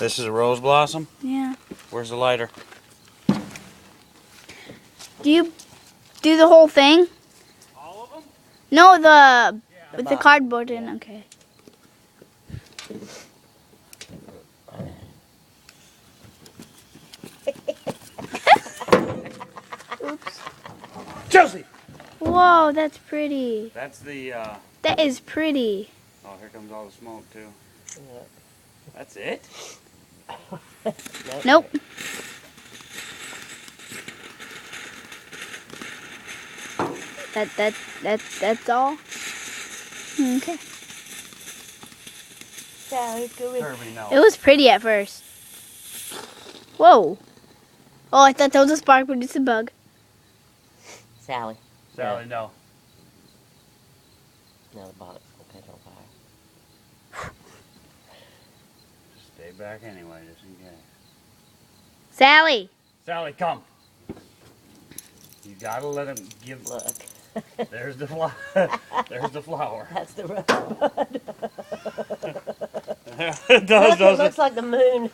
This is a rose blossom? Yeah. Where's the lighter? Do you do the whole thing? All of them? No, with the cardboard in. Okay. Oops. Chelsea! Whoa, that's pretty. That's the, That is pretty. oh, here comes all the smoke, too. Yeah. That's it? Nope. That's all. Okay. Sally, go in. Kirby, no. It was pretty at first. Whoa. Oh, I thought that was a spark, but it's a bug. Sally. Sally, no. No, the box will catch on fire. Stay back anyway, just in case. Sally. Sally, come. You gotta let him give. Look. There's the there's the flower. That's the rosebud. It does, Look, it doesn't looks like the moon.